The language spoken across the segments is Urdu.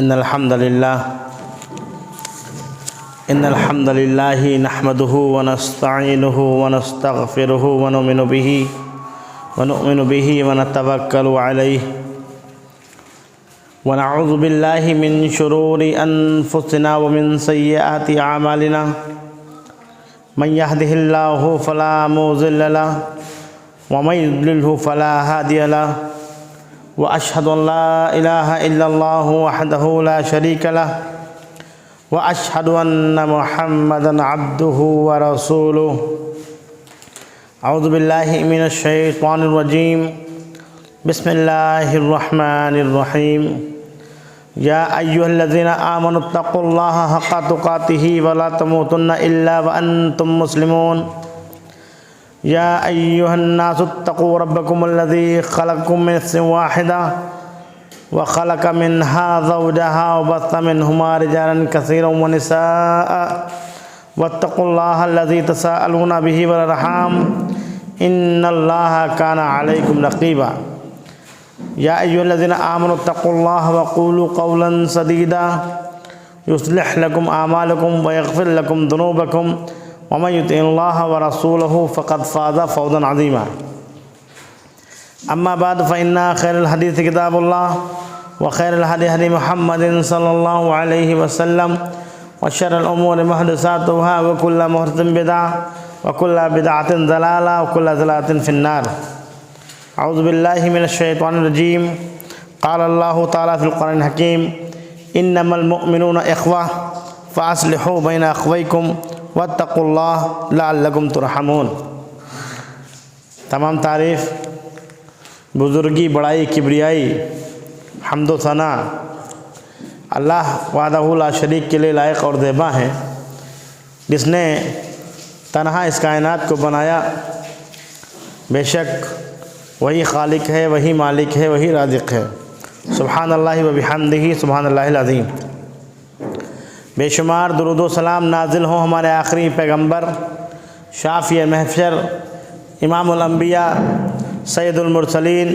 إن الحمد لله نحمده ونستعينه ونستغفره ونؤمن به ونتوكل عليه ونعوذ بالله من شرور أنفسنا ومن سيئات أعمالنا من يهده الله فلا مضل له ومن يضلله فلا هادي له وأشهد أن لا إله إلا الله وحده لا شريك له وأشهد أن محمدًا عبده ورسوله أعوذ بالله من الشيطان الرجيم بسم الله الرحمن الرحيم يا أيها الذين آمنوا اتقوا الله حق تقاته ولا تموتن إلا وأنتم مسلمون يا أيها الناس اتقوا ربكم الذي خلقكم من نفس واحدة وخلق منها زوجها وبث منهما رجالا كثيرا ونساء واتقوا الله الذي تساءلون به والأرحام إن الله كان عليكم رقيبا يا أيها الذين آمنوا اتقوا الله وقولوا قولا سديدا يصلح لكم أعمالكم ويغفر لكم ذنوبكم ومن يطع الله ورسوله فقد فاز فوزا عظيما أما بعد فإن خير الحديث كتاب الله وخير الهدي هدي محمد صلى الله عليه وسلم وشر الأمور محدثاتها وكل محدثة بدعة وكل بدعة ضلالة وكل ضلالة في النار أعوذ بالله من الشيطان الرجيم قال الله تعالى في القرآن الحكيم إنما المؤمنون إخوة فأصلحوا بين أخويكم واتقوا الله لعلكم ترحمون۔ تمام تعریف، بزرگی، بڑائی، کبریائی، حمد و ثنا اللہ وحدہ لا شریک کے لیے لائق اور زیبا ہیں، جس نے تنہا اس کائنات کو بنایا۔ بے شک وہی خالق ہے، وہی مالک ہے، وہی رازق ہے۔ سبحان اللہ و بحمدہ، سبحان اللہ العظیم۔ بے شمار درود و سلام نازل ہوں ہمارے آخری پیغمبر، شافی محشر، امام الانبیاء، سید المرسلین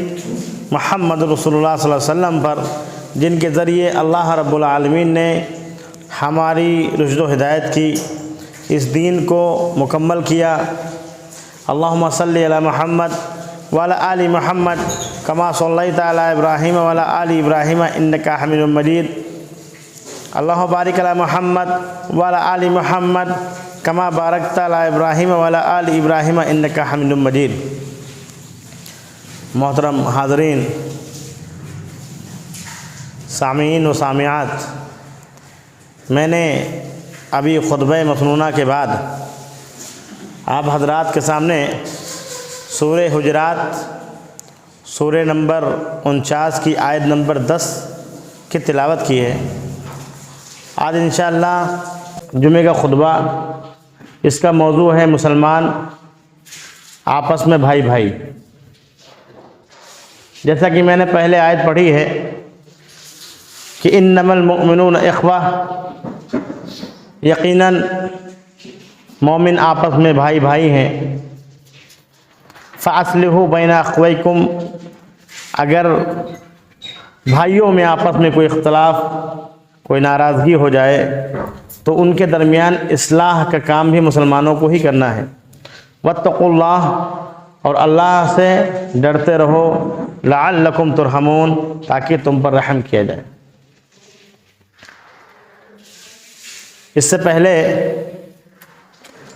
محمد رسول اللہ صلی اللہ علیہ وسلم پر، جن کے ذریعے اللہ رب العالمین نے ہماری رشد و ہدایت کی، اس دین کو مکمل کیا۔ اللہم صلی علی محمد وعلی آل محمد کما صلیت علی ابراہیم وعلی آل ابراہیم انک حمید مجید۔ اللہم بارک علی محمد وعلی آل محمد کما بارکت علی ابراہیم وعلی آل ابراہیم انک حمید مجید۔ محترم حاضرین، سامعین و سامعات، میں نے ابھی خطبہ مسنونہ کے بعد آپ حضرات کے سامنے سورہ حجرات سورہ نمبر 49 کی آیت نمبر 10 کی تلاوت کی ہے۔ آج انشاءاللہ جمعہ کا خطبہ، اس کا موضوع ہے مسلمان آپس میں بھائی بھائی۔ جیسا کہ میں نے پہلے آیت پڑھی ہے کہ انما المؤمنون اخوہ، یقیناً مومن آپس میں بھائی بھائی ہیں۔ فاصلحوا بین اخویکم، اگر بھائیوں میں آپس میں کوئی اختلاف، کوئی ناراضگی ہو جائے تو ان کے درمیان اصلاح کا کام بھی مسلمانوں کو ہی کرنا ہے۔ واتقوا اللہ، اور اللہ سے ڈرتے رہو، لعلکم ترحمون، تاکہ تم پر رحم کیا جائے۔ اس سے پہلے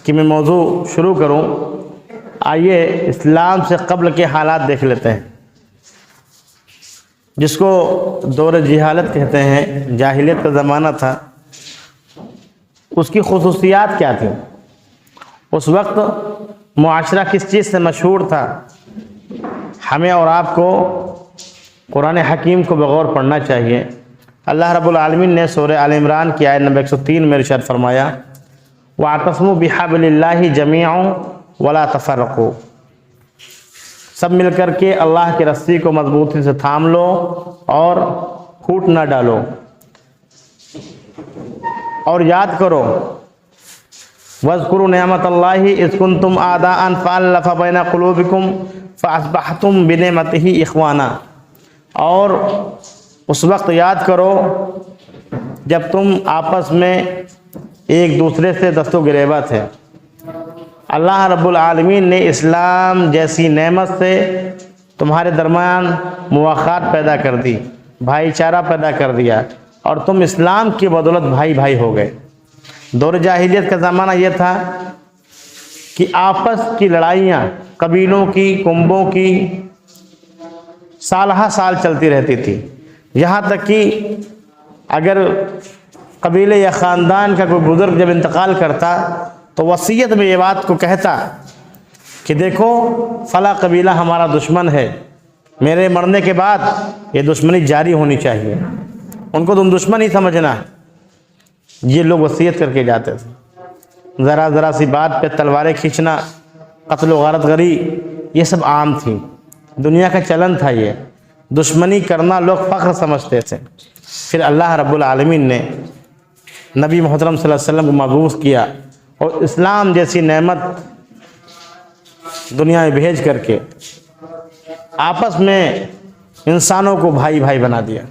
کہ میں موضوع شروع کروں، آئیے اسلام سے قبل کے حالات دیکھ لیتے ہیں، جس کو دور جہالت کہتے ہیں، جاہلیت کا زمانہ تھا۔ اس کی خصوصیات کیا تھیں؟ اس وقت معاشرہ کس چیز سے مشہور تھا؟ ہمیں اور آپ کو قرآن حکیم کو بغور پڑھنا چاہیے۔ اللہ رب العالمین نے سورہ آل عمران کی آیت نمبر 103 میں ارشاد فرمایا وَاعْتَصِمُوا بِحَبْلِ اللَّهِ جَمِيعًا وَلَا تَفَرَّقُوا، سب مل کر کے اللہ کی رسی کو مضبوطی سے تھام لو اور پھوٹ نہ ڈالو، اور یاد کرو وَاذْكُرُوا نِعْمَةَ اللَّهِ إِذْ كُنْتُمْ أَعْدَاءً فَأَلَّفَ بَيْنَ قُلُوبِكُمْ فَأَصْبَحْتُمْ بِنِعْمَتِهِ إِخْوَانًا، اور اس وقت یاد کرو جب تم آپس میں ایک دوسرے سے دست و گریباں تھے۔ اللہ رب العالمین نے اسلام جیسی نعمت سے تمہارے درمیان مواخات پیدا کر دی، بھائی چارہ پیدا کر دیا، اور تم اسلام کی بدولت بھائی بھائی ہو گئے۔ دور جاہلیت کا زمانہ یہ تھا کہ آپس کی لڑائیاں قبیلوں کی، کنبوں کی سالہ سال چلتی رہتی تھی، یہاں تک کہ اگر قبیلے یا خاندان کا کوئی بزرگ جب انتقال کرتا تو وصیت میں یہ بات کو کہتا کہ دیکھو فلاں قبیلہ ہمارا دشمن ہے، میرے مرنے کے بعد یہ دشمنی جاری ہونی چاہیے، ان کو تم دشمن ہی سمجھنا۔ یہ لوگ وصیت کر کے جاتے تھے۔ ذرا ذرا سی بات پہ تلواریں کھینچنا، قتل و غارت گری، یہ سب عام تھی، دنیا کا چلن تھا۔ یہ دشمنی کرنا لوگ فخر سمجھتے تھے۔ پھر اللہ رب العالمین نے نبی محترم صلی اللہ علیہ وسلم کو مبعوث کیا اور اسلام جیسی نعمت دنیا میں بھیج کر کے آپس میں انسانوں کو بھائی بھائی بنا دیا۔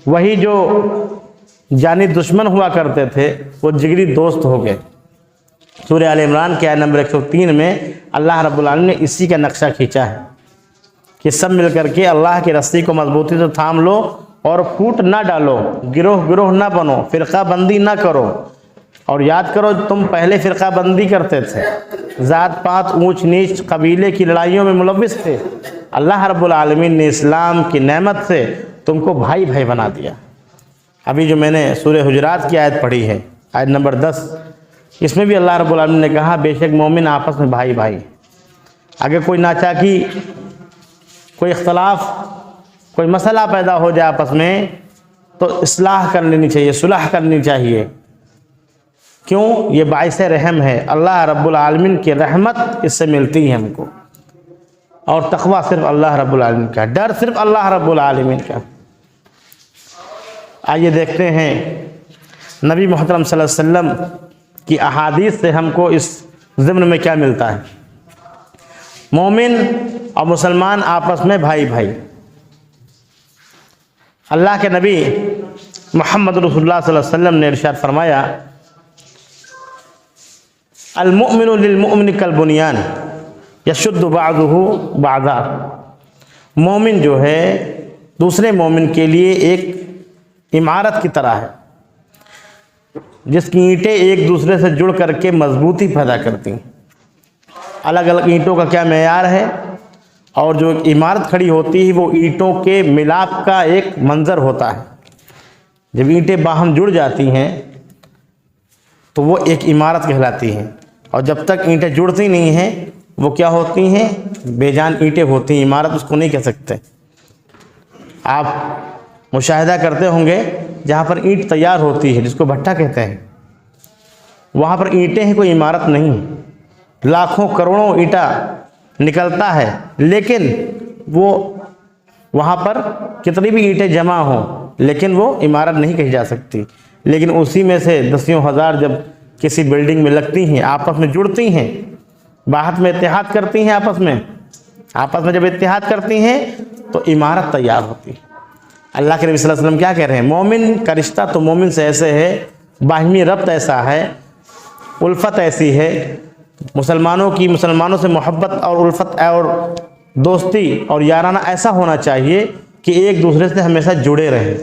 وہی جو جانی دشمن ہوا کرتے تھے وہ جگری دوست ہو گئے۔ سورہ آل عمران کے آیت نمبر 103 میں اللہ رب العالمین نے اسی کا نقشہ کھینچا ہے کہ سب مل کر کے اللہ کی رسی کو مضبوطی سے تھام لو اور پھوٹ نہ ڈالو، گروہ گروہ نہ بنو، فرقہ بندی نہ کرو۔ اور یاد کرو تم پہلے فرقہ بندی کرتے تھے، ذات پات، اونچ نیچ، قبیلے کی لڑائیوں میں ملوث تھے۔ اللہ رب العالمین نے اسلام کی نعمت سے تم کو بھائی بھائی بنا دیا۔ ابھی جو میں نے سورہ حجرات کی آیت پڑھی ہے، آیت نمبر 10، اس میں بھی اللہ رب العالمین نے کہا بے شک مومن آپس میں بھائی بھائی۔ اگر کوئی ناچاکی، کوئی اختلاف، کوئی مسئلہ پیدا ہو جائے آپس میں تو اصلاح کر لینی چاہیے، صلح کرنی چاہیے۔ کیوں؟ یہ باعث رحم ہے، اللہ رب العالمین کی رحمت اس سے ملتی ہے ہم کو۔ اور تقویٰ صرف اللہ رب العالمین کا، ڈر صرف اللہ رب العالمین کا۔ آئیے دیکھتے ہیں نبی محترم صلی اللہ علیہ وسلم کی احادیث سے ہم کو اس ضمن میں کیا ملتا ہے۔ مومن اور مسلمان آپس میں بھائی بھائی۔ اللہ کے نبی محمد رسول اللہ صلی اللہ علیہ وسلم نے ارشاد فرمایا المؤمن للمؤمن کالبنیان یشد بعضہ بعضا۔ مومن جو ہے دوسرے مومن کے لیے ایک عمارت کی طرح ہے جس کی اینٹیں ایک دوسرے سے جڑ کر کے مضبوطی پیدا کرتی ہیں۔ الگ الگ اینٹوں کا کیا معیار ہے، اور جو عمارت کھڑی ہوتی ہے وہ اینٹوں کے ملاپ کا ایک منظر ہوتا ہے۔ جب اینٹیں باہم جڑ جاتی ہیں تو وہ ایک عمارت کہلاتی ہیں، اور جب تک اینٹیں جڑتی نہیں ہیں وہ کیا ہوتی ہیں؟ بے جان اینٹیں ہوتی ہیں، عمارت اس کو نہیں کہہ سکتے۔ آپ مشاہدہ کرتے ہوں گے جہاں پر اینٹ تیار ہوتی ہے جس کو بھٹا کہتے ہیں، وہاں پر اینٹیں ہیں، کوئی عمارت نہیں۔ لاکھوں کروڑوں اینٹا نکلتا ہے لیکن وہ وہاں پر کتنی بھی اینٹیں جمع ہوں لیکن وہ عمارت نہیں کہی جا سکتی۔ لیکن اسی میں سے دسیوں ہزار جب کسی بلڈنگ میں لگتی ہیں، آپس میں جڑتی ہیں، باہت میں اتحاد کرتی ہیں، آپس میں جب اتحاد کرتی ہیں تو عمارت تیار ہوتی ہے۔ اللہ کے نبی صلی اللہ علیہ وسلم کیا کہہ رہے ہیں؟ مومن کا رشتہ تو مومن سے ایسے ہے، باہمی ربط ایسا ہے، الفت ایسی ہے، مسلمانوں کی مسلمانوں سے محبت اور الفت اور دوستی اور یارانہ ایسا ہونا چاہیے کہ ایک دوسرے سے ہمیشہ جڑے رہیں،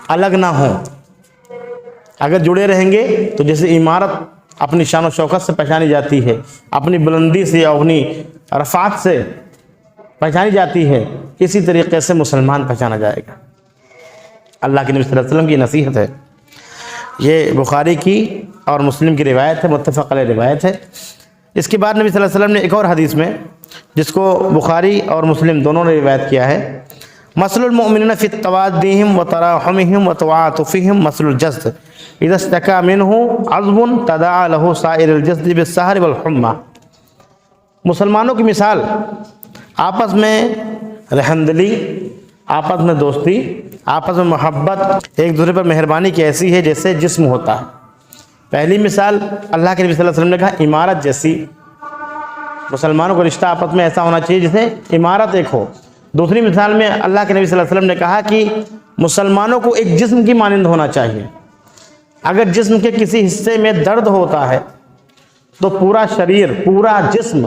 الگ نہ ہوں۔ اگر جڑے رہیں گے تو جیسے عمارت اپنی شان و شوکت سے پہچانی جاتی ہے، اپنی بلندی سے، اپنی رفعت سے پہچانی جاتی ہے، اسی طریقے سے مسلمان پہچانا جائے گا۔ اللہ کے نبی صلی اللہ علیہ وسلم کی نصیحت ہے۔ یہ بخاری کی اور مسلم کی روایت ہے، متفق علیہ روایت ہے۔ اس کے بعد نبی صلی اللہ علیہ وسلم نے ایک اور حدیث میں، جس کو بخاری اور مسلم دونوں نے روایت کیا ہے، مثل المؤمنین فی توادہم وتراحمہم وتعاطفہم مثل الجسد اذا اشتکا منہ عضو تداعی لہ سائر الجسد بالسہر والحمى۔ مسلمانوں کی مثال آپس میں رحمدلی، آپس میں دوستی، آپس میں محبت، ایک دوسرے پر مہربانی کی ایسی ہے جیسے جسم ہوتا ہے۔ پہلی مثال اللہ کے نبی صلی اللہ علیہ وسلم نے کہا عمارت جیسی، مسلمانوں کا رشتہ آپس میں ایسا ہونا چاہیے جیسے عمارت ایک ہو، دوسری مثال میں اللہ کے نبی صلی اللہ علیہ وسلم نے کہا کہ مسلمانوں کو ایک جسم کی مانند ہونا چاہیے. اگر جسم کے کسی حصے میں درد ہوتا ہے تو پورا شریر، پورا جسم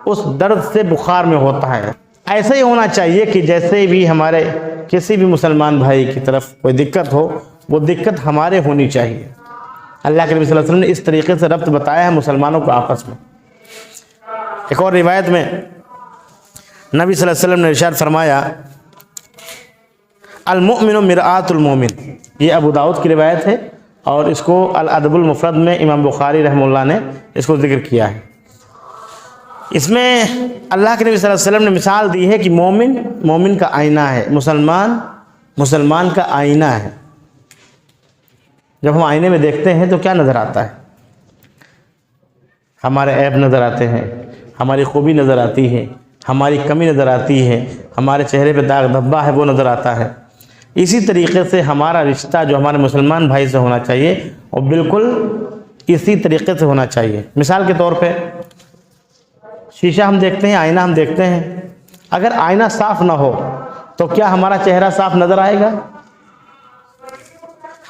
اس درد سے بخار میں ہوتا ہے. ایسے ہی ہونا چاہیے کہ جیسے بھی ہمارے کسی بھی مسلمان بھائی کی طرف کوئی دقت ہو، وہ دقت ہمارے ہونی چاہیے. اللہ کے نبی صلی اللہ علیہ وسلم نے اس طریقے سے ربط بتایا ہے مسلمانوں کو آپس میں. ایک اور روایت میں نبی صلی اللہ علیہ وسلم نے ارشاد فرمایا المؤمن مرآۃ المؤمن. یہ ابو داؤد کی روایت ہے اور اس کو الادب المفرد میں امام بخاری رحمہ اللہ نے اس کو ذکر کیا ہے. اس میں اللہ کے نبی صلی اللہ علیہ وسلم نے مثال دی ہے کہ مومن مومن کا آئینہ ہے، مسلمان مسلمان کا آئینہ ہے. جب ہم آئینے میں دیکھتے ہیں تو کیا نظر آتا ہے؟ ہمارے عیب نظر آتے ہیں، ہماری خوبی نظر آتی ہے، ہماری کمی نظر آتی ہے، ہمارے چہرے پہ داغ دھبا ہے وہ نظر آتا ہے. اسی طریقے سے ہمارا رشتہ جو ہمارے مسلمان بھائی سے ہونا چاہیے وہ بالکل اسی طریقے سے ہونا چاہیے. مثال کے طور پہ شیشہ ہم دیکھتے ہیں، آئینہ ہم دیکھتے ہیں. اگر آئینہ صاف نہ ہو تو کیا ہمارا چہرہ صاف نظر آئے گا؟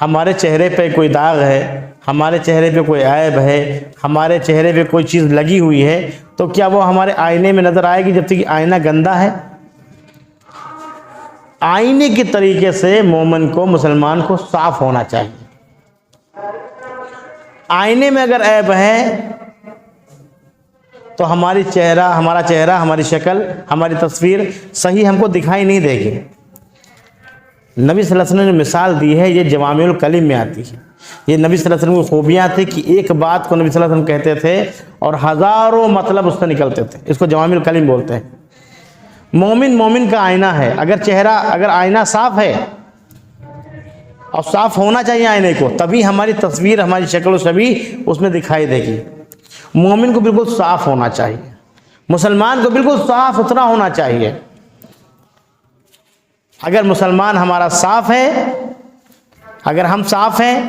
ہمارے چہرے پہ کوئی داغ ہے، ہمارے چہرے پہ کوئی عیب ہے، ہمارے چہرے پہ کوئی چیز لگی ہوئی ہے تو کیا وہ ہمارے آئینے میں نظر آئے گی جب تک کہ آئینہ گندا ہے؟ آئینے کے طریقے سے مومن کو، مسلمان کو صاف ہونا چاہیے. آئینے میں اگر عیب ہے تو ہمارا چہرہ، ہماری شکل، ہماری تصویر صحیح ہم کو دکھائی نہیں دے گی. نبی صلی اللہ علیہ وسلم نے مثال دی ہے، یہ جوامع الکلم میں آتی ہے. یہ نبی صلی اللہ علیہ وسلم کی خوبیاں تھی کہ ایک بات کو نبی صلی اللہ علیہ وسلم کہتے تھے اور ہزاروں مطلب اس سے نکلتے تھے. اس کو جوامع الکلم بولتے ہیں. مومن کا آئینہ ہے. اگر آئینہ صاف ہے اور صاف ہونا چاہیے آئینے کو، تبھی ہماری تصویر، ہماری شکل و شبیہ اس میں دکھائی دے گی. مومن کو بالکل صاف ہونا چاہیے، مسلمان کو بالکل صاف ستھرا ہونا چاہیے. اگر مسلمان ہمارا صاف ہے، اگر ہم صاف ہیں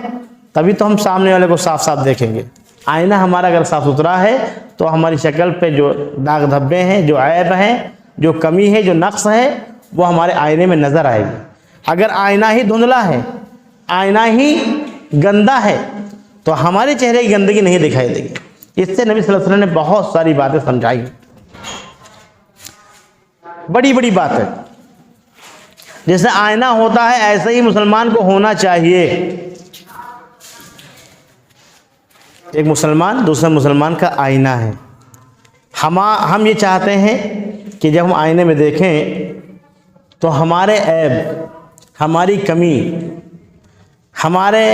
تبھی تو ہم سامنے والے کو صاف صاف دیکھیں گے. آئینہ ہمارا اگر صاف ستھرا ہے تو ہماری شکل پہ جو داغ دھبے ہیں، جو عیب ہیں، جو کمی ہے، جو نقص ہے، وہ ہمارے آئینے میں نظر آئے گی. اگر آئینہ ہی دھندلا ہے، آئینہ ہی گندا ہے تو ہمارے چہرے کی گندگی نہیں دکھائی دے گی. اس سے نبی صلی اللہ علیہ وسلم نے بہت ساری باتیں سمجھائی، بڑی بڑی باتیں. جیسے آئینہ ہوتا ہے ایسے ہی مسلمان کو ہونا چاہیے. ایک مسلمان دوسرے مسلمان کا آئینہ ہے. ہم یہ چاہتے ہیں کہ جب ہم آئینے میں دیکھیں تو ہمارے عیب، ہماری کمی، ہمارے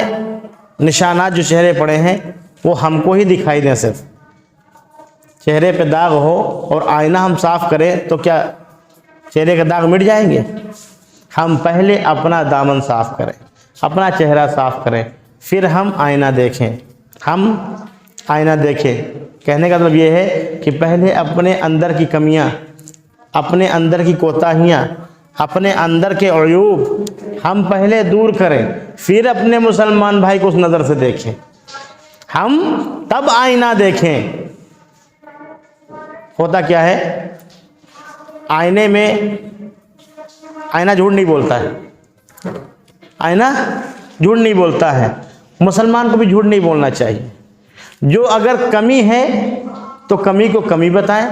نشانات جو چہرے پڑے ہیں وہ ہم کو ہی دکھائی دیں. صرف چہرے پہ داغ ہو اور آئینہ ہم صاف کریں تو کیا چہرے کے داغ مٹ جائیں گے؟ ہم پہلے اپنا دامن صاف کریں، اپنا چہرہ صاف کریں، پھر ہم آئینہ دیکھیں. ہم آئینہ دیکھیں کہنے کا مطلب یہ ہے کہ پہلے اپنے اندر کی کمیاں، اپنے اندر کی کوتاہیاں، اپنے اندر کے عیوب ہم پہلے دور کریں، پھر اپنے مسلمان بھائی کو اس نظر سے دیکھیں. ہم تب آئینہ دیکھیں. ہوتا کیا ہے؟ آئینے میں آئینہ جھوٹ نہیں بولتا ہے. آئینہ جھوٹ نہیں بولتا ہے. مسلمان کو بھی جھوٹ نہیں بولنا چاہیے. جو اگر کمی ہے تو کمی کو کمی بتائیں،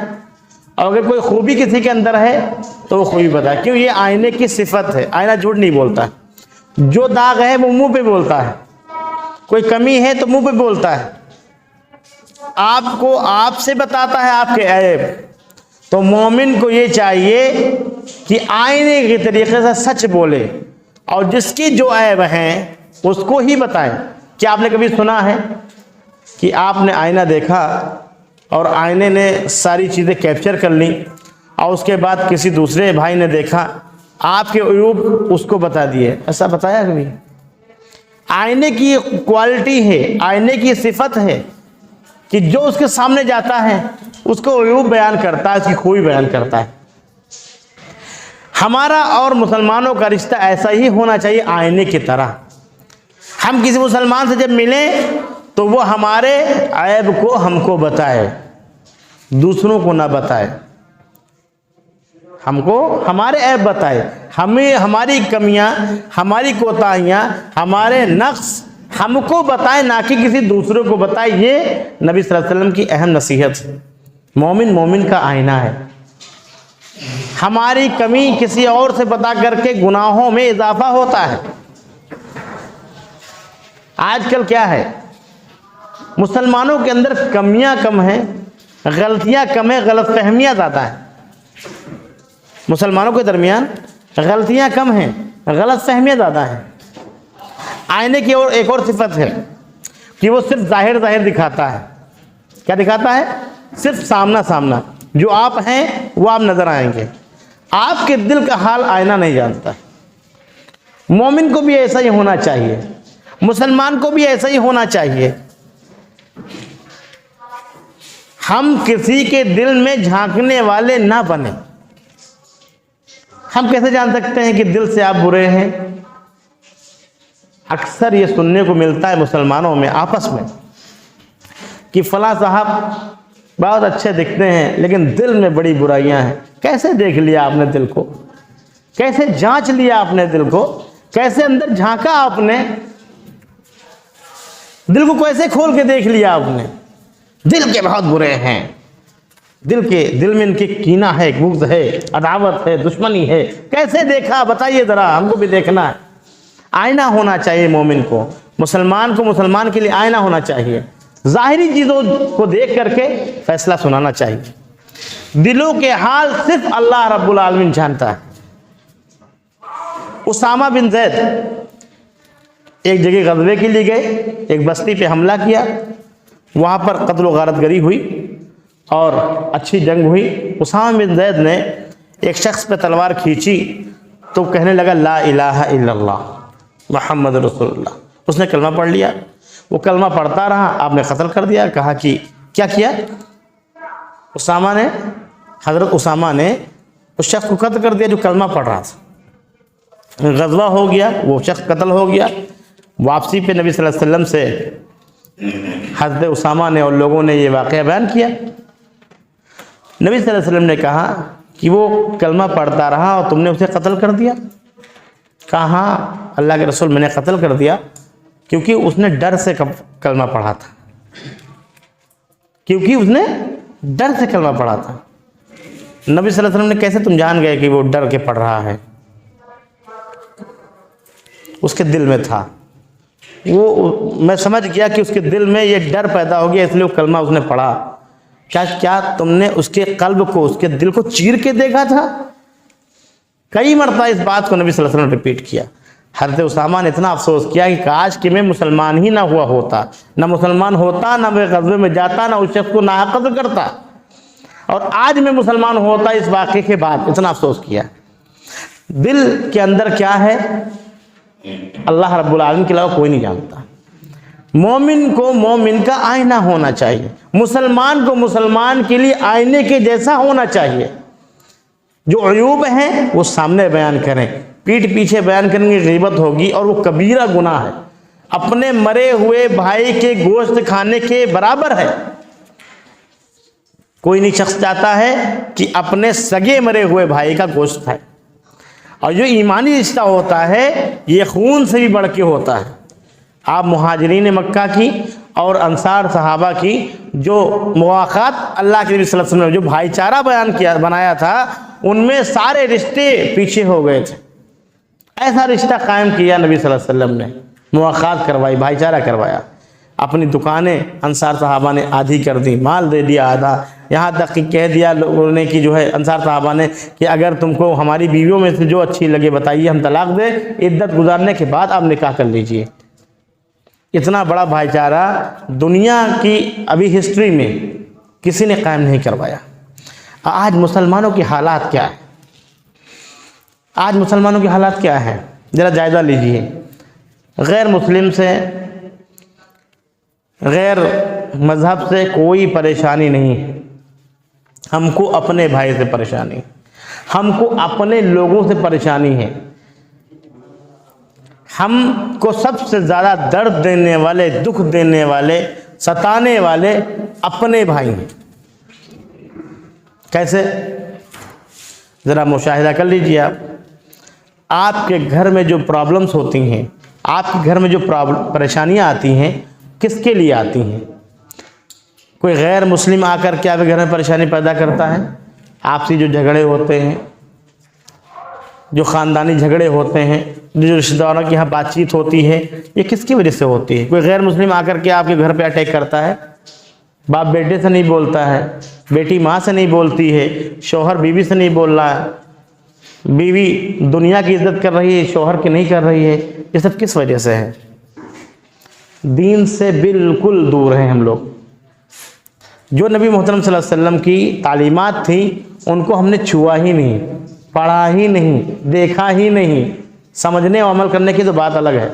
اور اگر کوئی خوبی کسی کے اندر ہے تو وہ خوبی بتائیں. کیوں؟ یہ آئینے کی صفت ہے. آئینہ جھوٹ نہیں بولتا ہے. جو داغ ہے وہ منہ پہ بولتا ہے، کوئی کمی ہے تو منہ پہ بولتا ہے، آپ سے بتاتا ہے آپ کے عیب. تو مومن کو یہ چاہیے کہ آئینے کے طریقے سے سچ بولے اور جس کی جو عیب ہیں اس کو ہی بتائیں. کیا آپ نے کبھی سنا ہے کہ آپ نے آئینہ دیکھا اور آئینے نے ساری چیزیں کیپچر کر لیں اور اس کے بعد کسی دوسرے بھائی نے دیکھا، آپ کے عیوب اس کو بتا دیے؟ ایسا بتایا کبھی؟ آئینے کی کوالٹی ہے، آئینے کی صفت ہے کہ جو اس کے سامنے جاتا ہے اس کو عیوب بیان کرتا ہے، اس کی خوبی بیان کرتا ہے. ہمارا اور مسلمانوں کا رشتہ ایسا ہی ہونا چاہیے آئینے کی طرح. ہم کسی مسلمان سے جب ملیں تو وہ ہمارے عیب کو ہم کو بتائے، دوسروں کو نہ بتائے. ہم کو ہمارے عیب بتائے، ہمیں ہماری کمیاں، ہماری کوتاہیاں، ہمارے نقص ہم کو بتائے، نہ کہ کسی دوسرے کو بتائے۔ یہ نبی صلی اللہ علیہ وسلم کی اہم نصیحت ہے۔ مومن مومن کا آئینہ ہے۔ ہماری کمی کسی اور سے بتا کر کے گناہوں میں اضافہ ہوتا ہے۔ آج کل کیا ہے، مسلمانوں کے اندر کمیاں کم ہیں، غلطیاں کم ہیں، غلط فہمیاں زیادہ ہیں۔ مسلمانوں کے درمیان غلطیاں کم ہیں، غلط فہمیاں زیادہ ہیں۔ آئینے کی اور ایک اور صفت ہے کہ وہ صرف ظاہر دکھاتا ہے۔ کیا دکھاتا ہے؟ صرف سامنا، جو آپ ہیں وہ آپ نظر آئیں گے، آپ کے دل کا حال آئینہ نہیں جانتا۔ مومن کو بھی ایسا ہی ہونا چاہیے، مسلمان کو بھی ایسا ہی ہونا چاہیے۔ ہم کسی کے دل میں جھانکنے والے نہ بنیں۔ ہم کیسے جان سکتے ہیں کہ دل سے آپ برے ہیں؟ اکثر یہ سننے کو ملتا ہے مسلمانوں میں آپس میں کہ فلاں صاحب بہت اچھے دکھتے ہیں لیکن دل میں بڑی برائیاں ہیں۔ کیسے دیکھ لیا آپ نے دل کو؟ کیسے جانچ لیا آپ نے دل کو؟ کیسے اندر جھانکا آپ نے؟ دل کو کیسے کھول کے دیکھ لیا آپ نے؟ دل کے بہت برے ہیں، دل میں ان کی کینہ ہے، بغض ہے، عداوت ہے، دشمنی ہے۔ کیسے دیکھا بتائیے ذرا، ہم کو بھی دیکھنا ہے۔ آئینہ ہونا چاہیے مومن کو مسلمان کے لیے آئینہ ہونا چاہیے۔ ظاہری چیزوں کو دیکھ کر کے فیصلہ سنانا چاہیے۔ دلوں کے حال صرف اللہ رب العالمین جانتا ہے۔ اسامہ بن زید ایک جگہ غزوے کے لیے گئے، ایک بستی پہ حملہ کیا، وہاں پر قتل و غارت گری ہوئی اور اچھی جنگ ہوئی۔ اسامہ بن زید نے ایک شخص پہ تلوار کھینچی تو کہنے لگا لا الہ الا اللہ محمد رسول اللہ۔ اس نے کلمہ پڑھ لیا، وہ کلمہ پڑھتا رہا، آپ نے قتل کر دیا۔ کہا کہ کیا کیا؟ حضرت اسامہ نے اس شخص کو قتل کر دیا جو کلمہ پڑھ رہا تھا۔ غزوہ ہو گیا، وہ شخص قتل ہو گیا۔ واپسی پہ نبی صلی اللہ علیہ وسلم سے حضرت اسامہ نے اور لوگوں نے یہ واقعہ بیان کیا۔ نبی صلی اللہ علیہ وسلم نے کہا کہ وہ کلمہ پڑھتا رہا اور تم نے اسے قتل کر دیا؟ کہا ہاں اللہ کے رسول، میں نے قتل کر دیا کیونکہ اس نے ڈر سے کلمہ پڑھا تھا، نبی صلی اللہ علیہ وسلم نے کیسے تم جان گئے کہ وہ ڈر کے پڑھ رہا ہے؟ اس کے دل میں تھا، میں سمجھ گیا کہ اس کے دل میں یہ ڈر پیدا ہو گیا، اس لیے وہ کلمہ اس نے پڑھا۔ کیا تم نے اس کے قلب کو، اس کے دل کو چیر کے دیکھا تھا؟ کئی مرتبہ اس بات کو نبی صلی اللہ علیہ وسلم نے ریپیٹ کیا۔ حضرت اسامہ نے اتنا افسوس کیا کہ کاش کہ میں مسلمان ہی نہ ہوا ہوتا، نہ مسلمان ہوتا، نہ میں غزوے میں جاتا، نہ اس شخص کو ناحق قتل کرتا، اور آج میں مسلمان ہوتا۔ اس واقعے کے بعد اتنا افسوس کیا۔ دل کے اندر کیا ہے اللہ رب العالمین کے علاوہ کوئی نہیں جانتا۔ مومن کو مومن کا آئینہ ہونا چاہیے، مسلمان کو مسلمان کے لیے آئینے کے جیسا ہونا چاہیے۔ جو عیوب ہیں وہ سامنے بیان کریں، پیٹھ پیچھے بیان کریں گے غیبت ہوگی اور وہ کبیرہ گناہ ہے، اپنے مرے ہوئے بھائی کے گوشت کھانے کے برابر ہے۔ کوئی نہیں شخص چاہتا ہے کہ اپنے سگے مرے ہوئے بھائی کا گوشت کھائے، اور جو ایمانی رشتہ ہوتا ہے یہ خون سے بھی بڑھ کے ہوتا ہے۔ آپ مہاجرین مکہ کی اور انصار صحابہ کی جو مواقعات اللہ کے نبی صلی اللہ علیہ وسلم نے جو بھائی چارہ بنایا تھا، ان میں سارے رشتے پیچھے ہو گئے تھے۔ ایسا رشتہ قائم کیا نبی صلی اللہ علیہ وسلم نے، مواقعات کروائی، بھائی چارہ کروایا۔ اپنی دکانیں انصار صحابہ نے آدھی کر دی، مال دے دیا آدھا، یہاں تک کہ کہہ دیا لوگوں نے کہ جو ہے انصار صحابہ نے کہ اگر تم کو ہماری بیویوں میں سے جو اچھی لگے بتائیے، ہم طلاق دیں، عدت گزارنے کے بعد آپ نکاح کر لیجئے۔ اتنا بڑا بھائی چارہ دنیا کی ابھی ہسٹری میں کسی نے قائم نہیں کروایا۔ آج مسلمانوں کی حالات کیا ہے؟ آج مسلمانوں کی حالات کیا ہے؟ ذرا جائزہ لیجئے۔ غیر مسلم سے، غیر مذہب سے کوئی پریشانی نہیں ہے، ہم کو اپنے بھائی سے پریشانی، ہم کو اپنے لوگوں سے پریشانی ہے۔ ہم کو سب سے زیادہ درد دینے والے، دکھ دینے والے، ستانے والے اپنے بھائی ہیں۔ کیسے؟ ذرا مشاہدہ کر لیجیے آپ کے گھر میں جو پرابلمس ہوتی ہیں، آپ کے گھر میں جو پریشانیاں آتی ہیں، کس کے لیے آتی ہیں؟ کوئی غیر مسلم آ کر کے آپ کے گھر میں پریشانی پیدا کرتا ہے؟ آپسی جو جھگڑے ہوتے ہیں، جو خاندانی جھگڑے ہوتے ہیں، جو رشتہ داروں کی یہاں بات چیت ہوتی ہے، یہ کس کی وجہ سے ہوتی ہے؟ کوئی غیر مسلم آ کر کے آپ کے گھر پہ اٹیک کرتا ہے؟ باپ بیٹے سے نہیں بولتا ہے، بیٹی ماں سے نہیں بولتی ہے، شوہر بیوی سے نہیں بول رہا ہے، بیوی دنیا کی عزت کر رہی ہے، شوہر کی نہیں کر رہی ہے، یہ سب کس وجہ سے ہے؟ دین سے بالکل دور ہیں ہم لوگ۔ جو نبی محترم صلی اللہ علیہ وسلم کی تعلیمات تھیں ان کو ہم نے چھوا ہی نہیں، پڑھا ہی نہیں، دیکھا ہی نہیں۔ سمجھنے اور عمل کرنے کی تو بات الگ ہے۔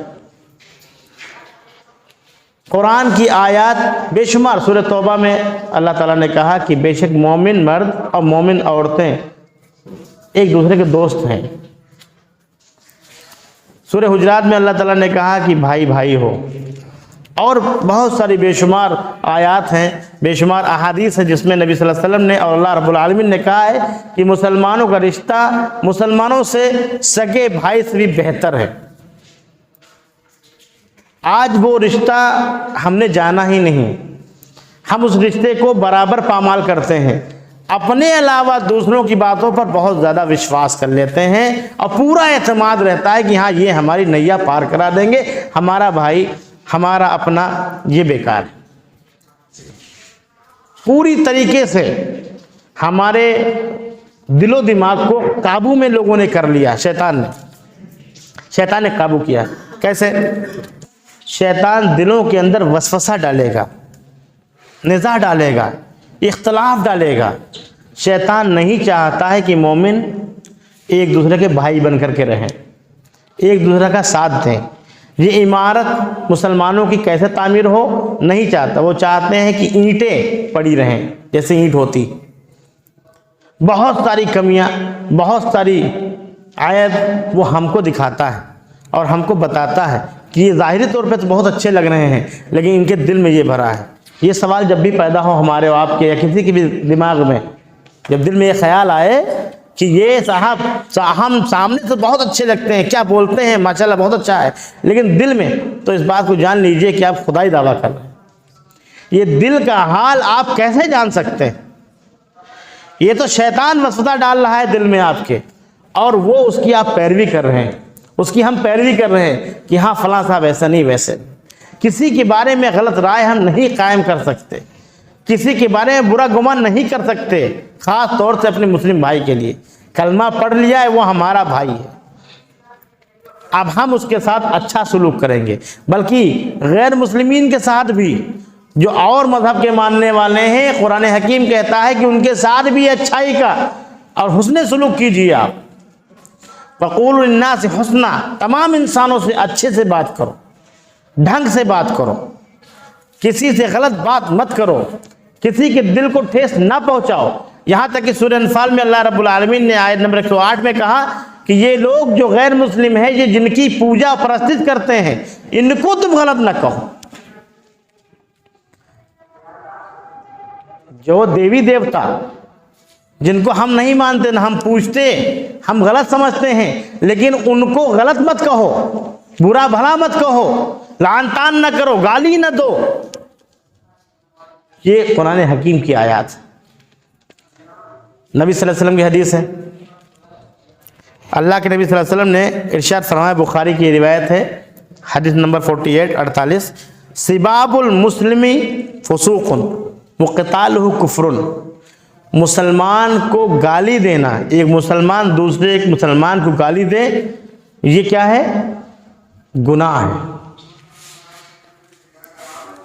قرآن کی آیات بے شمار، سورہ توبہ میں اللہ تعالیٰ نے کہا کہ بے شک مومن مرد اور مومن عورتیں ایک دوسرے کے دوست ہیں۔ سورہ حجرات میں اللہ تعالیٰ نے کہا کہ بھائی بھائی ہو، اور بہت ساری بے شمار آیات ہیں، بے شمار احادیث ہیں جس میں نبی صلی اللہ علیہ وسلم نے اور اللہ رب العالمین نے کہا ہے کہ مسلمانوں کا رشتہ مسلمانوں سے سگے بھائی سے بھی بہتر ہے۔ آج وہ رشتہ ہم نے جانا ہی نہیں، ہم اس رشتے کو برابر پامال کرتے ہیں، اپنے علاوہ دوسروں کی باتوں پر بہت زیادہ وشواس کر لیتے ہیں، اور پورا اعتماد رہتا ہے کہ ہاں یہ ہماری نیا پار کرا دیں گے، ہمارا بھائی ہمارا اپنا یہ بیکار ہے۔ پوری طریقے سے ہمارے دل و دماغ کو قابو میں لوگوں نے کر لیا، شیطان نے قابو کیا۔ کیسے؟ شیطان دلوں کے اندر وسوسہ ڈالے گا، نزاع ڈالے گا، اختلاف ڈالے گا۔ شیطان نہیں چاہتا ہے کہ مومن ایک دوسرے کے بھائی بن کر کے رہیں، ایک دوسرے کا ساتھ دیں۔ یہ عمارت مسلمانوں کی کیسے تعمیر ہو نہیں چاہتا، وہ چاہتے ہیں کہ اینٹیں پڑی رہیں جیسے اینٹ ہوتی۔ بہت ساری کمیاں، بہت ساری عیب وہ ہم کو دکھاتا ہے اور ہم کو بتاتا ہے کہ یہ ظاہری طور پہ تو بہت اچھے لگ رہے ہیں لیکن ان کے دل میں یہ بھرا ہے۔ یہ سوال جب بھی پیدا ہو ہمارے اور آپ کے یا کسی کے بھی دماغ میں، جب دل میں یہ خیال آئے کہ یہ صاحب ہم سامنے سے بہت اچھے لگتے ہیں، کیا بولتے ہیں ماشاءاللہ بہت اچھا ہے، لیکن دل میں، تو اس بات کو جان لیجئے کہ آپ خدائی دعویٰ کر رہے ہیں۔ یہ دل کا حال آپ کیسے جان سکتے ہیں؟ یہ تو شیطان وسوسہ ڈال رہا ہے دل میں آپ کے، اور وہ اس کی آپ پیروی کر رہے ہیں، اس کی ہم پیروی کر رہے ہیں کہ ہاں فلاں صاحب ایسا نہیں ویسے۔ کسی کے بارے میں غلط رائے ہم نہیں قائم کر سکتے، کسی کے بارے میں برا گمان نہیں کر سکتے، خاص طور سے اپنے مسلم بھائی کے لیے۔ کلمہ پڑھ لیا ہے وہ ہمارا بھائی ہے، اب ہم اس کے ساتھ اچھا سلوک کریں گے، بلکہ غیر مسلمین کے ساتھ بھی جو اور مذہب کے ماننے والے ہیں، قرآن حکیم کہتا ہے کہ ان کے ساتھ بھی اچھائی کا اور حسن سلوک کیجیے۔ آپ وَقُولُوا لِلنَّاسِ حُسْنًا، تمام انسانوں سے اچھے سے بات کرو، ڈھنگ سے بات کرو، کسی سے غلط بات مت کرو، کسی کے دل کو ٹھیس نہ پہنچاؤ۔ یہاں تک کہ سورہ انفال میں اللہ رب العالمین نے آیت نمبر 108 میں کہا کہ یہ لوگ جو غیر مسلم ہیں، یہ جن کی پوجا پرستش کرتے ہیں، ان کو تم غلط نہ کہو۔ جو دیوی دیوتا جن کو ہم نہیں مانتے، نہ ہم پوجتے، ہم غلط سمجھتے ہیں، لیکن ان کو غلط مت کہو، برا بھلا مت کہو، لعن طعن نہ کرو، گالی نہ دو۔ یہ قرآن حکیم کی آیات، نبی صلی اللہ علیہ وسلم کی حدیث ہے۔ اللہ کے نبی صلی اللہ علیہ وسلم نے ارشاد فرمایا، بخاری کی روایت ہے، حدیث نمبر 48 سباب المسلم فسوق وقتالہ کفر۔ مسلمان کو گالی دینا، ایک مسلمان دوسرے ایک مسلمان کو گالی دے، یہ کیا ہے؟ گناہ ہے۔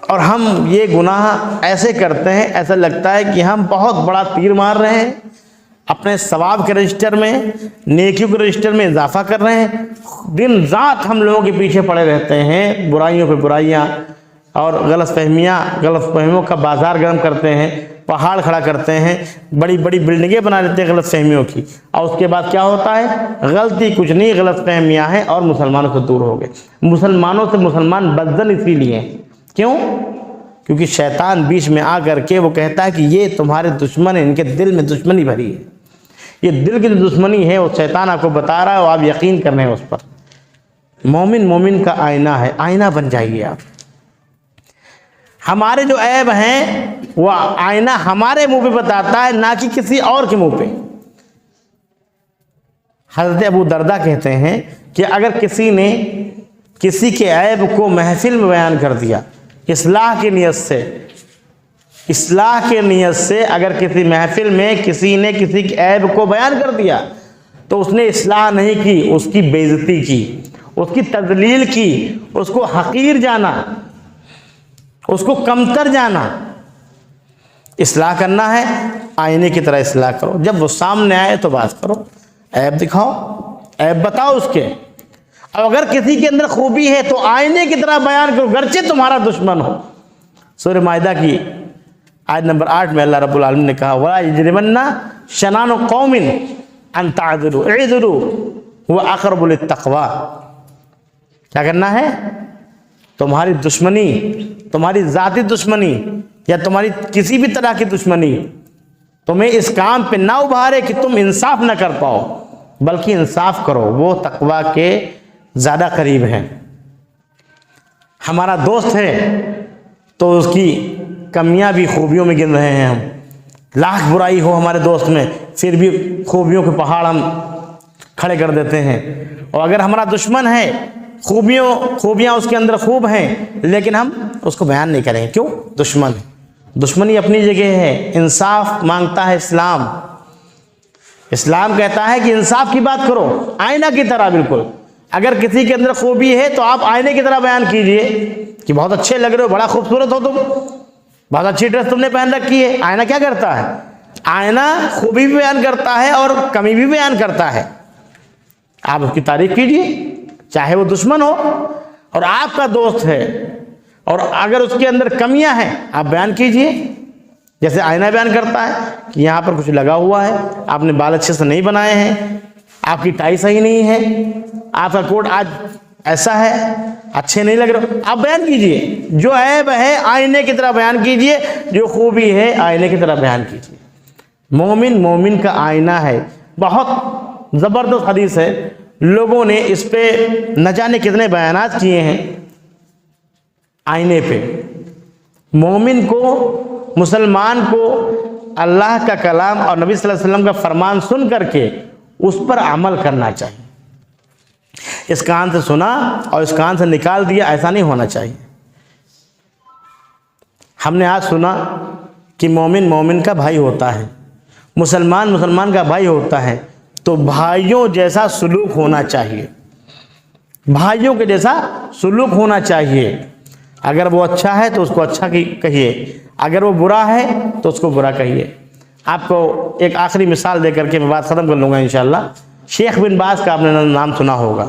اور ہم یہ گناہ ایسے کرتے ہیں، ایسا لگتا ہے کہ ہم بہت بڑا تیر مار رہے ہیں، اپنے ثواب کے رجسٹر میں، نیکیوں کے رجسٹر میں اضافہ کر رہے ہیں۔ دن رات ہم لوگوں کے پیچھے پڑے رہتے ہیں، برائیوں پہ برائیاں اور غلط فہمیوں کا بازار گرم کرتے ہیں، پہاڑ کھڑا کرتے ہیں، بڑی بڑی بلڈنگیں بنا دیتے ہیں غلط فہمیوں کی، اور اس کے بعد کیا ہوتا ہے؟ غلطی کچھ نہیں، غلط فہمیاں ہیں اور مسلمانوں سے دور ہو گئے۔ مسلمانوں سے مسلمان بدزن اسی لیے ہیں، کیوں؟ کیونکہ شیطان بیچ میں آ کر کے وہ کہتا ہے کہ یہ تمہارے دشمن ہیں، ان کے دل میں دشمنی بھری ہے، یہ دل کی جو دشمنی ہے وہ شیطان آپ کو بتا رہا ہے اور آپ یقین کر رہے ہیں اس پر۔ مومن مومن کا آئینہ ہے، آئینہ بن جائیے آپ۔ ہمارے جو عیب ہیں وہ آئینہ ہمارے منہ پہ بتاتا ہے، نہ کہ کسی اور کے منہ پہ۔ حضرت ابو دردہ کہتے ہیں کہ اگر کسی نے کسی کے عیب کو محفل میں بیان کر دیا اصلاح کی نیت سے، اصلاح کی نیت سے اگر کسی محفل میں کسی نے کسی کے عیب کو بیان کر دیا تو اس نے اصلاح نہیں کی، اس کی بے عزتی کی، اس کی تذلیل کی، اس کو حقیر جانا، اس کو کمتر جانا۔ اصلاح کرنا ہے آئینے کی طرح اصلاح کرو، جب وہ سامنے آئے تو بات کرو، عیب دکھاؤ، عیب بتاؤ اس کے، اور اگر کسی کے اندر خوبی ہے تو آئینے کی طرح بیان کرو، گرچہ تمہارا دشمن ہو۔ سورہ مائدہ کی آیت نمبر 8 میں اللہ رب العالمین نے کہا وَلَا يَجْرِمَنَّ شَنَانُ قَوْمٍ أَن تَعْدِلُوا اعْدِلُوا هُوَ أَقْرَبُ لِلتَّقْوَىٰ۔ کیا کرنا ہے؟ تمہاری دشمنی، تمہاری ذاتی دشمنی یا تمہاری کسی بھی طرح کی دشمنی تمہیں اس کام پہ نہ ابھارے کہ تم انصاف نہ کر پاؤ، بلکہ انصاف کرو، وہ تقویٰ کے زیادہ قریب ہے۔ ہمارا دوست ہے تو اس کی کمیاں بھی خوبیوں میں گن رہے ہیں ہم، لاکھ برائی ہو ہمارے دوست میں پھر بھی خوبیوں کے پہاڑ ہم کھڑے کر دیتے ہیں۔ اور اگر ہمارا دشمن ہے، خوبیاں اس کے اندر خوب ہیں لیکن ہم اس کو بیان نہیں کریں، کیوں؟ دشمن ہے۔ دشمنی اپنی جگہ ہے، انصاف مانگتا ہے اسلام۔ اسلام کہتا ہے کہ انصاف کی بات کرو، آئینہ کی طرح بالکل۔ اگر کسی کے اندر خوبی ہے تو آپ آئینے کی طرح بیان کیجئے کہ بہت اچھے لگ رہے ہو، بڑا خوبصورت ہو تم، بہت اچھی ڈریس تم نے پہن رکھی ہے۔ آئینہ کیا کرتا ہے؟ آئینہ خوبی بھی بیان کرتا ہے اور کمی بھی بیان کرتا ہے۔ آپ اس کی تعریف کیجئے، چاہے وہ دشمن ہو اور آپ کا دوست ہے، اور اگر اس کے اندر کمیاں ہیں آپ بیان کیجئے، جیسے آئینہ بیان کرتا ہے کہ یہاں پر کچھ لگا ہوا ہے، آپ نے بال اچھے سے نہیں بنائے ہیں، آپ کی ٹائی صحیح نہیں ہے، آپ کا کوٹ آج ایسا ہے، اچھے نہیں لگ رہے، آپ بیان کیجئے۔ جو عیب ہے آئینے کی طرح بیان کیجئے، جو خوبی ہے آئینے کی طرح بیان کیجئے۔ مومن مومن کا آئینہ ہے۔ بہت زبردست حدیث ہے، لوگوں نے اس پہ نہ جانے کتنے بیانات کیے ہیں آئینے پہ۔ مومن کو، مسلمان کو اللہ کا کلام اور نبی صلی اللہ علیہ وسلم کا فرمان سن کر کے اس پر عمل کرنا چاہیے۔ اس کان سے سنا اور اس کان سے نکال دیا، ایسا نہیں ہونا چاہیے۔ ہم نے آج سنا کہ مومن مومن کا بھائی ہوتا ہے، مسلمان مسلمان کا بھائی ہوتا ہے، تو بھائیوں جیسا سلوک ہونا چاہیے، بھائیوں کے جیسا سلوک ہونا چاہیے۔ اگر وہ اچھا ہے تو اس کو اچھا کہیے، اگر وہ برا ہے تو اس کو برا کہیے۔ آپ کو ایک آخری مثال دے کر کے میں بات ختم کر لوں گا انشاءاللہ۔ شیخ بن باز کا آپ نے نام سنا ہوگا،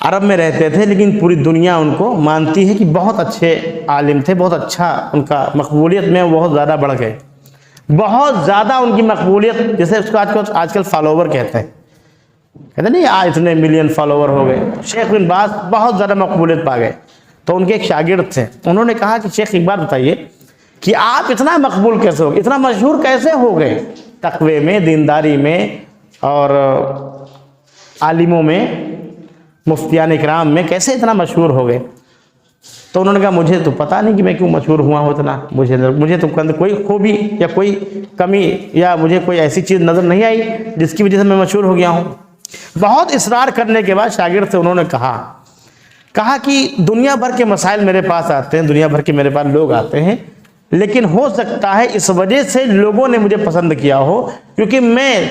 عرب میں رہتے تھے لیکن پوری دنیا ان کو مانتی ہے کہ بہت اچھے عالم تھے، بہت اچھا، ان کا مقبولیت میں بہت زیادہ بڑھ گئے، بہت زیادہ ان کی مقبولیت، جیسے اس کو آج کل فالوور کہتے ہیں نہیں، آج اتنے ملین فالوور ہو گئے۔ شیخ بن باز بہت زیادہ مقبولیت پا گئے، تو ان کے ایک شاگرد تھے، انہوں نے کہا کہ شیخ ایک بات بتائیے کہ آپ اتنا مقبول کیسے ہو گئے، اتنا مشہور کیسے ہو گئے، تقوی میں، دینداری میں اور عالموں میں، مفتیان اکرام میں کیسے اتنا مشہور ہو گئے؟ تو انہوں نے کہا مجھے تو پتہ نہیں کہ میں کیوں مشہور ہوا ہوں اتنا، مجھے تو کوئی خوبی یا کوئی کمی یا مجھے کوئی ایسی چیز نظر نہیں آئی جس کی وجہ سے میں مشہور ہو گیا ہوں۔ بہت اصرار کرنے کے بعد شاگرد سے انہوں نے کہا کہ دنیا بھر کے مسائل میرے پاس آتے ہیں، دنیا بھر کے میرے پاس لوگ آتے ہیں، لیکن ہو سکتا ہے اس وجہ سے لوگوں نے مجھے پسند کیا ہو کیونکہ میں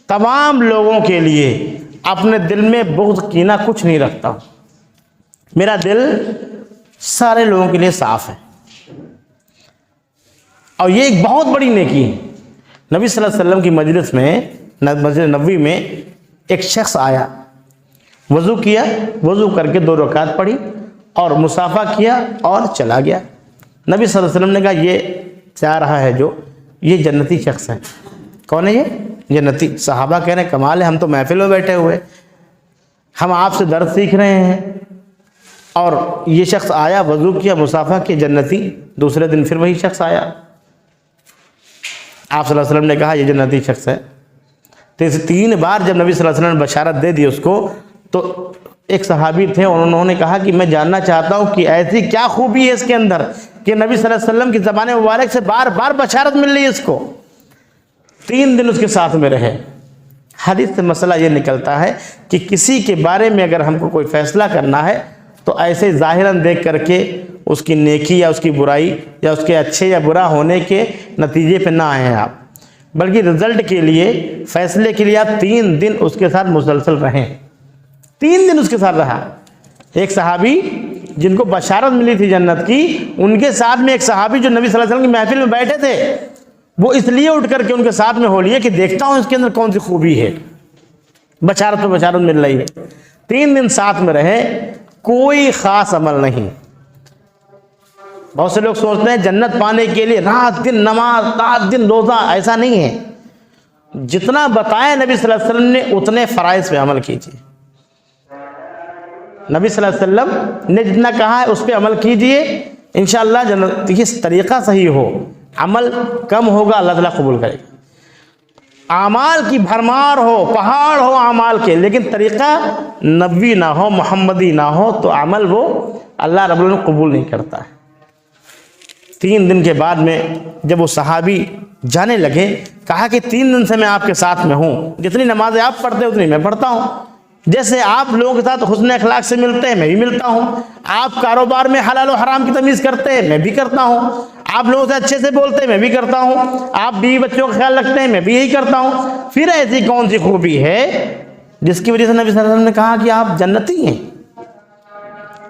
تمام لوگوں کے لیے اپنے دل میں بغض کینہ کچھ نہیں رکھتا ہوں، میرا دل سارے لوگوں کے لیے صاف ہے۔ اور یہ ایک بہت بڑی نیکی ہے۔ نبی صلی اللہ علیہ وسلم کی مجلس میں، مسجد نبوی میں ایک شخص آیا، وضو کیا، وضو کر کے 2 رکعت پڑھی اور مصافحہ کیا اور چلا گیا۔ نبی صلی اللہ علیہ وسلم نے کہا یہ جا رہا ہے جو، یہ جنتی شخص ہے۔ کون ہے یہ؟ جنتی۔ صحابہ کہہ رہے ہیں کمال ہے، ہم تو محفل میں بیٹھے ہوئے، ہم آپ سے درس سیکھ رہے ہیں، اور یہ شخص آیا، وضو کیا، مصافحہ کیا، جنتی۔ دوسرے دن پھر وہی شخص آیا، آپ صلی اللہ علیہ وسلم نے کہا یہ جنتی شخص ہے۔ تو 3 بار جب نبی صلی اللہ علیہ وسلم نے بشارت دے دی اس کو، تو ایک صحابی تھے اور انہوں نے کہا کہ میں جاننا چاہتا ہوں کہ ایسی کیا خوبی ہے اس کے اندر کہ نبی صلی اللہ علیہ وسلم کی زبان مبارک سے بار بار بشارت مل رہی ہے اس کو۔ 3 دن اس کے ساتھ میں رہے۔ حدیث سے مسئلہ یہ نکلتا ہے کہ کسی کے بارے میں اگر ہم کو کوئی فیصلہ کرنا ہے تو ایسے ظاہراً دیکھ کر کے اس کی نیکی یا اس کی برائی یا اس کے اچھے یا برا ہونے کے نتیجے پہ نہ آئیں آپ، بلکہ رزلٹ کے لیے، فیصلے کے لیے آپ 3 دن اس کے ساتھ مسلسل رہیں۔ 3 دن اس کے ساتھ رہا۔ ایک صحابی جن کو بشارت ملی تھی جنت کی، ان کے ساتھ میں ایک صحابی جو نبی صلی اللہ علیہ وسلم کی محفل میں بیٹھے تھے، وہ اس لیے اٹھ کر کے ان کے ساتھ میں ہو لیے کہ دیکھتا ہوں اس کے اندر کون سی خوبی ہے، بشارت پہ بشارت مل رہی ہے۔ 3 دن ساتھ میں رہے، کوئی خاص عمل نہیں۔ بہت سے لوگ سوچتے ہیں جنت پانے کے لیے رات دن نماز، رات دن روزہ، ایسا نہیں ہے۔ جتنا بتایا نبی صلی اللہ علیہ وسلم نے اتنے فرائض پہ عمل کیجیے۔ نبی صلی اللہ علیہ وسلم نے جتنا کہا ہے اس پہ عمل کیجیے، انشاءاللہ جنت۔ یہ طریقہ صحیح ہو، عمل کم ہوگا، اللہ تعالیٰ قبول کرے گا۔ اعمال کی بھرمار ہو، پہاڑ ہو اعمال کے، لیکن طریقہ نبوی نہ ہو، محمدی نہ ہو، تو عمل وہ اللہ رب العالمین قبول نہیں کرتا ہے۔ 3 دن کے بعد میں جب وہ صحابی جانے لگے، کہا کہ 3 دن سے میں آپ کے ساتھ میں ہوں، جتنی نمازیں آپ پڑھتے اتنی میں پڑھتا ہوں، جیسے آپ لوگوں کے ساتھ حسن اخلاق سے ملتے ہیں میں بھی ملتا ہوں، آپ کاروبار میں حلال و حرام کی تمیز کرتے ہیں میں بھی کرتا ہوں، آپ لوگوں سے اچھے سے بولتے ہیں میں بھی کرتا ہوں، آپ بیوی بچوں کا خیال رکھتے ہیں میں بھی یہی کرتا ہوں، پھر ایسی کون سی خوبی ہے جس کی وجہ سے نبی صلی اللہ علیہ وسلم نے کہا کہ آپ جنتی ہیں؟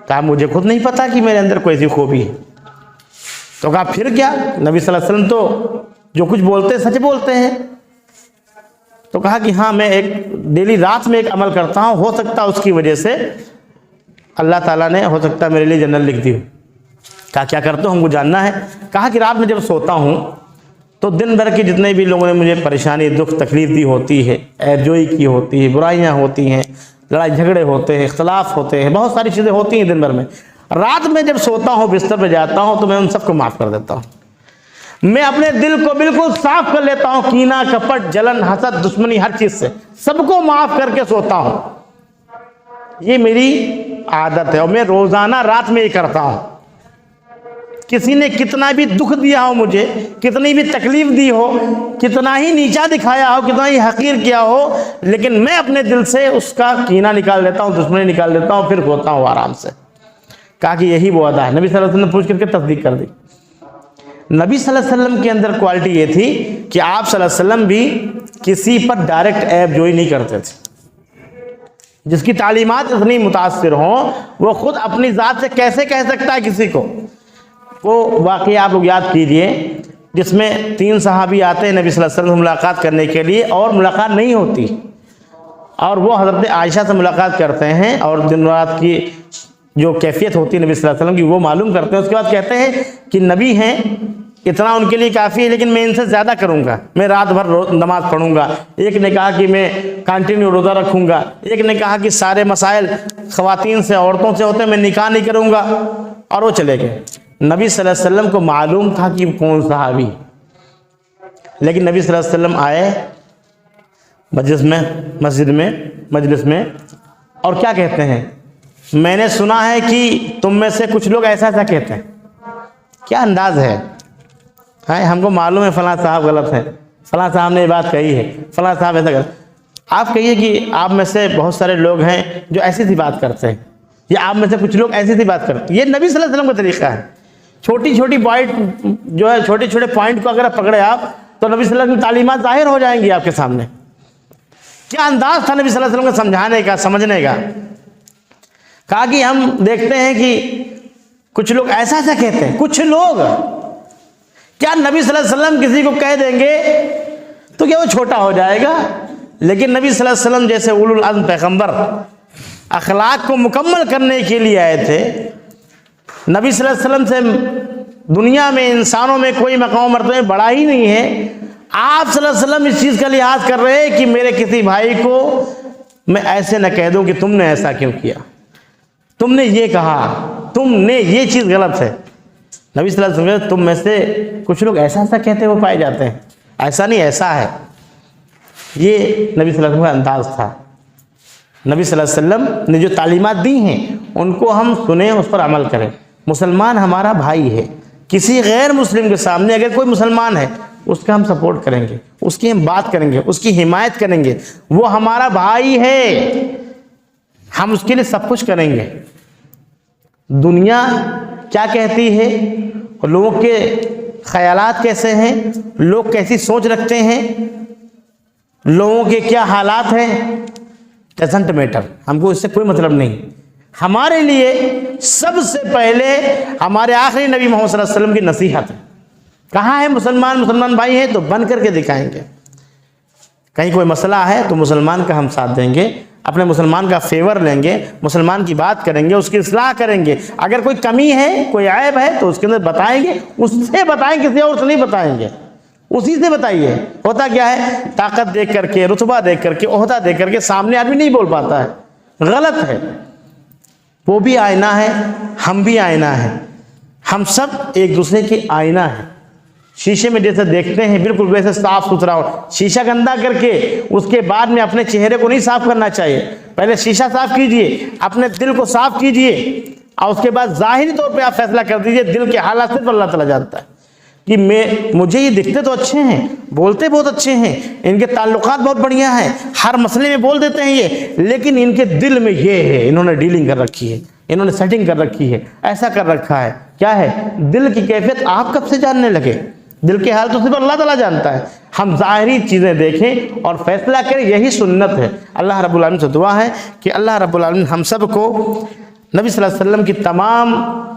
کہا مجھے خود نہیں پتا کہ میرے اندر کوئی ایسی خوبی ہے۔ تو کہا پھر کیا؟ نبی صلی اللہ علیہ وسلم تو جو کچھ بولتے ہیں سچ بولتے ہیں۔ تو کہا کہ ہاں میں ایک ڈیلی رات میں ایک عمل کرتا ہوں، ہو سکتا اس کی وجہ سے اللہ تعالیٰ نے ہو سکتا میرے لیے جنت لکھ دی ہو۔ کہا کیا کرتے ہو، ہم کو جاننا ہے۔ کہا کہ رات میں جب سوتا ہوں تو دن بھر کی جتنے بھی لوگوں نے مجھے پریشانی، دکھ، تکلیف دی ہوتی ہے، عیب جوئی کی ہوتی ہے، برائیاں ہوتی ہیں، لڑائی جھگڑے ہوتے ہیں، اختلاف ہوتے ہیں، بہت ساری چیزیں ہوتی ہیں دن بھر میں، رات میں جب سوتا ہوں بستر پہ جاتا ہوں تو میں ان سب کو معاف کر دیتا ہوں۔ میں اپنے دل کو بالکل صاف کر لیتا ہوں، کینہ، کپٹ، جلن، حسد، دشمنی، ہر چیز سے سب کو معاف کر کے سوتا ہوں۔ یہ میری عادت ہے اور میں روزانہ رات میں یہ کرتا ہوں۔ کسی نے کتنا بھی دکھ دیا ہو مجھے، کتنی بھی تکلیف دی ہو، کتنا ہی نیچا دکھایا ہو، کتنا ہی حقیر کیا ہو، لیکن میں اپنے دل سے اس کا کینہ نکال لیتا ہوں، دشمنی نکال لیتا ہوں، پھر سوتا ہوں آرام سے۔ کہا کہ یہی وہ ادا ہے۔ نبی صلی اللہ علیہ وسلم نے پوچھ کر کے تصدیق کر دی۔ نبی صلی اللہ علیہ وسلم کے اندر کوالٹی یہ تھی کہ آپ صلی اللہ علیہ وسلم بھی کسی پر ڈائریکٹ عیب جوئی نہیں کرتے تھے۔ جس کی تعلیمات اتنی متاثر ہوں وہ خود اپنی ذات سے کیسے کہہ سکتا ہے کسی کو؟ وہ واقعہ آپ لوگ یاد کیجئے جس میں 3 صحابی آتے ہیں نبی صلی اللہ علیہ وسلم سے ملاقات کرنے کے لیے اور ملاقات نہیں ہوتی، اور وہ حضرت عائشہ سے ملاقات کرتے ہیں اور دن رات کی جو کیفیت ہوتی ہے نبی صلی اللہ علیہ وسلم کی وہ معلوم کرتے ہیں۔ اس کے بعد کہتے ہیں کہ نبی ہیں، اتنا ان کے لیے کافی ہے، لیکن میں ان سے زیادہ کروں گا، میں رات بھر نماز پڑھوں گا۔ ایک نے کہا کہ میں کنٹینیو روزہ رکھوں گا، ایک نے کہا کہ سارے مسائل خواتین سے، عورتوں سے ہوتے ہیں، میں نکاح نہیں کروں گا، اور وہ چلے گئے۔ نبی صلی اللہ علیہ وسلم کو معلوم تھا کہ کون صحابی، لیکن نبی صلی اللہ علیہ وسلم آئے مجلس میں اور کیا کہتے ہیں؟ میں نے سنا ہے کہ تم میں سے کچھ لوگ ایسا ایسا کہتے ہیں۔ کیا انداز ہے؟ ہم کو معلوم ہے فلاں صاحب غلط ہے، فلاں صاحب نے یہ بات کہی ہے، فلاں صاحب ایسا غلط۔ آپ کہیے کہ آپ میں سے بہت سارے لوگ ہیں جو ایسی سی بات کرتے ہیں، یا آپ میں سے کچھ لوگ ایسی سی بات کرتے ہیں۔ یہ نبی صلی اللہ علیہ وسلم کا طریقہ ہے۔ چھوٹی چھوٹی پوائنٹ جو ہے، چھوٹے چھوٹے پوائنٹ کو اگر پکڑے آپ تو نبی صلی اللہ علیہ وسلم کی تعلیمات ظاہر ہو جائیں گی آپ کے سامنے۔ کیا انداز تھا نبی صلی اللہ علیہ وسلم کا سمجھانے کا، سمجھنے کا۔ کہا کہ ہم دیکھتے ہیں کہ کچھ لوگ ایسا ایسا کہتے ہیں، کچھ لوگ۔ کیا نبی صلی اللہ علیہ وسلم کسی کو کہہ دیں گے تو کیا وہ چھوٹا ہو جائے گا؟ لیکن نبی صلی اللہ علیہ وسلم جیسے اولو العزم پیغمبر اخلاق کو مکمل کرنے کے لیے آئے تھے۔ نبی صلی اللہ علیہ وسلم سے دنیا میں انسانوں میں کوئی مقام مرتبہ بڑا ہی نہیں ہے۔ آپ صلی اللہ علیہ وسلم اس چیز کا لحاظ کر رہے ہیں کہ میرے کسی بھائی کو میں ایسے نہ کہہ دوں کہ تم نے ایسا کیوں کیا، تم نے یہ کہا، تم نے یہ چیز غلط ہے۔ نبی صلی اللہ علیہ وسلم تم میں سے کچھ لوگ ایسا ایسا کہتے ہوئے پائے جاتے ہیں، ایسا نہیں ایسا ہے. یہ نبی صلی اللہ علیہ وسلم کا انداز تھا. نبی صلی اللہ علیہ وسلم نے جو تعلیمات دی ہیں ان کو ہم سنیں, اس پر عمل کریں. مسلمان ہمارا بھائی ہے. کسی غیر مسلم کے سامنے اگر کوئی مسلمان ہے اس کا ہم سپورٹ کریں گے, اس کی ہم بات کریں گے, اس کی حمایت کریں گے. وہ ہمارا بھائی ہے, ہم اس کے لیے سب کچھ کریں گے. دنیا کیا کہتی ہے, لوگوں کے خیالات کیسے ہیں, لوگ کیسی سوچ رکھتے ہیں, لوگوں کے کیا حالات ہیں, ڈزنٹ میٹر. ہم کو اس سے کوئی مطلب نہیں. ہمارے لیے سب سے پہلے ہمارے آخری نبی محمد صلی اللہ علیہ وسلم کی نصیحت ہے. کہاں ہے مسلمان بھائی ہیں تو بن کر کے دکھائیں گے. کہیں کوئی مسئلہ ہے تو مسلمان کا ہم ساتھ دیں گے, اپنے مسلمان کا فیور لیں گے, مسلمان کی بات کریں گے, اس کی اصلاح کریں گے. اگر کوئی کمی ہے, کوئی عیب ہے تو اس کے اندر بتائیں گے, اس سے بتائیں, کسی اور سے نہیں بتائیں گے, اسی سے بتائیے. ہوتا کیا ہے, طاقت دیکھ کر کے, رتبہ دیکھ کر کے, عہدہ دیکھ کر کے سامنے آدمی نہیں بول پاتا ہے. غلط ہے. وہ بھی آئینہ ہے, ہم بھی آئینہ ہیں. ہم سب ایک دوسرے کے آئینہ ہیں. شیشے میں جیسے دیکھتے ہیں بالکل ویسے صاف ستھرا ہو. شیشہ گندا کر کے اس کے بعد میں اپنے چہرے کو نہیں صاف کرنا چاہیے. پہلے شیشہ صاف کیجئے, اپنے دل کو صاف کیجئے, اور اس کے بعد ظاہری طور پہ آپ فیصلہ کر دیجئے. دل کے حالات صرف اللہ تعالیٰ جانتا ہے کہ مجھے یہ دکھتے تو اچھے ہیں, بولتے بہت اچھے ہیں, ان کے تعلقات بہت بڑھیا ہیں, ہر مسئلے میں بول دیتے ہیں یہ, لیکن ان کے دل میں یہ ہے, انہوں نے ڈیلنگ کر رکھی ہے, انہوں نے سیٹنگ کر رکھی ہے, ایسا کر رکھا ہے. کیا ہے دل کی کیفیت آپ کب سے جاننے لگے؟ دل کے حال تو صرف اللہ تعالیٰ جانتا ہے. ہم ظاہری چیزیں دیکھیں اور فیصلہ کریں, یہی سنت ہے. اللہ رب العالمین سے دعا ہے کہ اللہ رب العالمین ہم سب کو نبی صلی اللہ علیہ وسلم کی تمام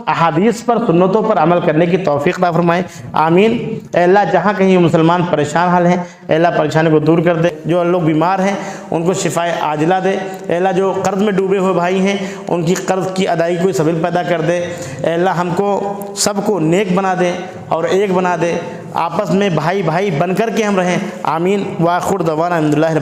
احادیث پر, سنتوں پر عمل کرنے کی توفیق عطا فرمائے. آمین. اے اللہ جہاں کہیں مسلمان پریشان حال ہیں, اے اللہ پریشانی کو دور کر دے. جو لوگ بیمار ہیں ان کو شفائے عاجلہ دے. اے اللہ جو قرض میں ڈوبے ہوئے بھائی ہیں ان کی قرض کی ادائیگی کوئی سبیل پیدا کر دے. اے اللہ ہم کو سب کو نیک بنا دے اور ایک بنا دے, آپس میں بھائی بھائی بن کر کے ہم رہیں. آمین. وآخر دعوانا الحمدللہ.